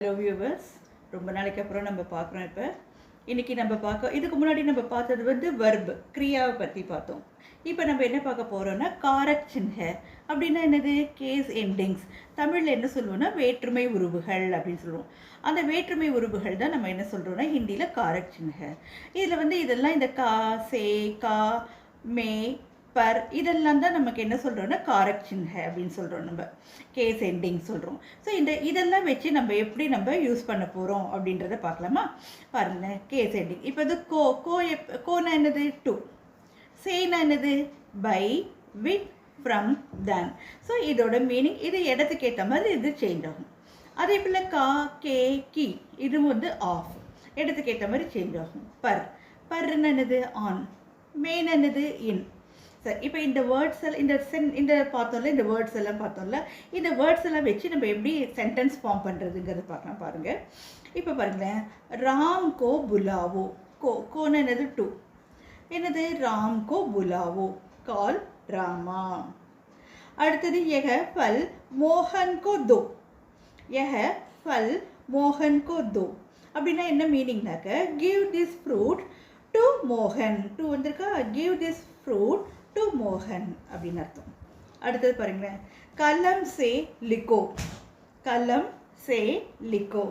Hello viewers, ரொம்ப நாளைக்கு அப்புறம் நம்ம பார்க்குறோம். இன்றைக்கி நம்ம இதுக்கு முன்னாடி நம்ம பார்த்தது வந்து வர்பு கிரியாவை பற்றி பார்த்தோம். இப்போ நம்ம என்ன பார்க்க போகிறோம்னா காரக் சின்ஹ அப்படின்னா என்னது? Case endings. தமிழில் என்ன சொல்லுவோம்னா வேற்றுமை உருவுகள் அப்படின்னு சொல்லுவோம். அந்த வேற்றுமை உருவுகள் தான் நம்ம என்ன சொல்கிறோம்னா ஹிந்தியில் காரக் சின்ஹ. இதில் வந்து இதெல்லாம் இந்த கா, சே, கா, மே, பர் இதெல்லாம் தான் நமக்கு என்ன சொல்கிறோன்னா காரக் சின்ஹ அப்படின்னு சொல்கிறோம். நம்ம கேஸ் எண்டிங் சொல்கிறோம். ஸோ இதெல்லாம் வச்சு நம்ம எப்படி நம்ம யூஸ் பண்ண போகிறோம் அப்படின்றத பார்க்கலாமா? பாருங்க, கேஸ் எண்டிங். இப்போ இது கோனா என்னது? டு. சேனா என்னது? பை, வித், ஃப்ரம், தன். ஸோ இதோட மீனிங் இது இடத்துக்கு ஏற்ற மாதிரி இது சேஞ்ச் ஆகும். அதே போல் கா, கே, கி இது வந்து ஆஃப், இடத்துக்கு ஏற்ற மாதிரி சேஞ்ச் ஆகும். பர்ன்னு என்னது? ஆன். மேன் என்னது? இன். சரி, இப்போ இந்த வேர்ட்ஸ் எல்லாம் இந்த பார்த்தோம்ல, இந்த வேர்ட்ஸ் எல்லாம் பார்த்தோம்ல, இந்த வேர்ட்ஸ் எல்லாம் வச்சு நம்ம எப்படி சென்டென்ஸ் ஃபார்ம் பண்ணுறதுங்கிறது பார்க்கலாம். பாருங்கள், இப்போ பாருங்களேன், ராம் கோ புலாவோ. கோன்னு என்னது? டு. என்னது? ராம் கோ புலாவோ, கால் ராமா. அடுத்தது யஹ ஃபல் மோகன் கோ தோ. யஹ ஃபல் மோகன் கோ தோ அப்படின்னா என்ன மீனிங்னாக்க, கிவ் திஸ் ஃப்ரூட் டு மோகன். டு வந்திருக்கா? கிவ் திஸ் ஃப்ரூட் டு மோகன் அப்படின்னு அர்த்தம். அடுத்தது பாருங்களேன், கலம் சே லிக்கோ. கலம் சே லிக்கோ.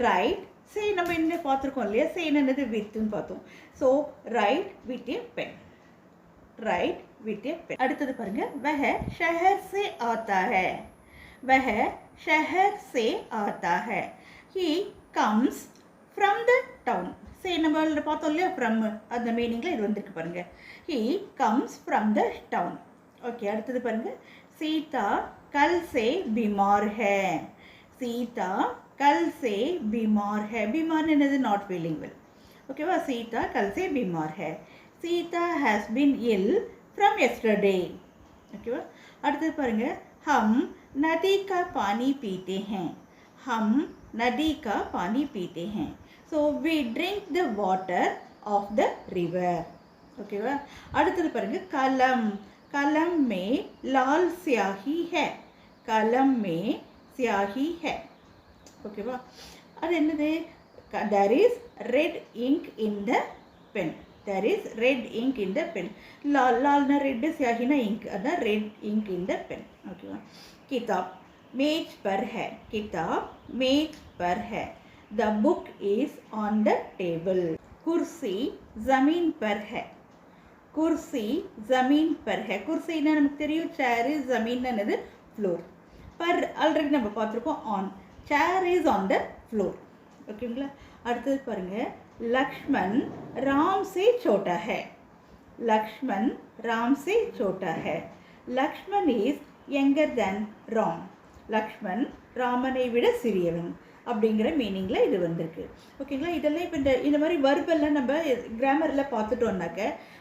ரைட். சே நம்ம என்ன பார்த்துருக்கோம் இல்லையா? சே என்னது? வித்துன்னு பார்த்தோம். So write with a pen. Write with a pen. அடுத்தது பாருங்க, வஹ ஷஹர் சே ஆத்தா ஹை. வஹ ஷஹர் சே ஆத்தா ஹை. He comes from the town. சே நம்ம பார்த்தோம் இல்லையா? ஃப்ரம் அந்த மீனிங்கில் இது வந்துருக்கு பாருங்கள். He comes from the town. Okay, அடுத்தது பாருங்கள், சீதா கல் சே பிமார் ஹே. சீதா கல் சே பிமார் ஹே. பிமார் என்னது? Not feeling well. ஓகேவா? சீதா கல் சே பிமார் ஹே. Sita has been ill from yesterday. ஓகேவா? அடுத்தது பாருங்கள், ஹம் நதி கா பானி பீते हैं. हम नदी का पानी पीते हैं. So we drink the water of the river. ஓகேவா? அடுத்தது பாருங்க, கலம். கலம் மே லால் ஸ்யாஹி ஹை. கலம் மே ஸ்யாஹி ஹை. ஓகேவா? அது என்னது? there is red ink in the pen. there is red ink in the pen. லால்னா ரெட், ஸ்யாஹினா இங்க். அதான் red ink in the pen. ஓகேவா? கிதாப் मेज पर है. किताब मेज पर है. The book is on the table. कुर्सी ज़मीन पर है. कुर्सी ज़मीन पर है. कुर्सी ना நமக்கு தெரியும், chair is ज़मीन என்னது? floor. पर ஆல்ரெடி நம்ம பார்த்துருக்கோம், on. chair is on the floor. ஓகேங்களா? அடுத்தது பாருங்க, लक्ष्मण राम से छोटा है. लक्ष्मण राम से छोटा है. Lakshman is younger than Ram. Lakshman ராமனை விட சிறியவன் அப்படிங்கிற மீனிங்கில் இது வந்திருக்கு. ஓகேங்களா? இதெல்லாம் இப்போ இந்த மாதிரி வர்பெல்லாம் நம்ம கிராமரில் பார்த்துட்டோம்னாக்க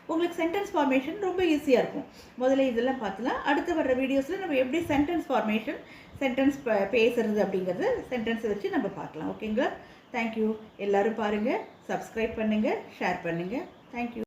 உங்களுக்கு சென்டென்ஸ் ஃபார்மேஷன் ரொம்ப ஈஸியாக இருக்கும். முதல்ல இதெல்லாம் பார்த்துலாம். அடுத்து வர்ற வீடியோஸில் நம்ம எப்படி சென்டென்ஸ் ஃபார்மேஷன், சென்டென்ஸ் பேசுறது அப்படிங்கிறது சென்டென்ஸை வச்சு நம்ம பார்க்கலாம். ஓகேங்களா? தேங்க்யூ. எல்லோரும் பாருங்கள், சப்ஸ்கிரைப் பண்ணுங்கள், ஷேர் பண்ணுங்கள். தேங்க்யூ.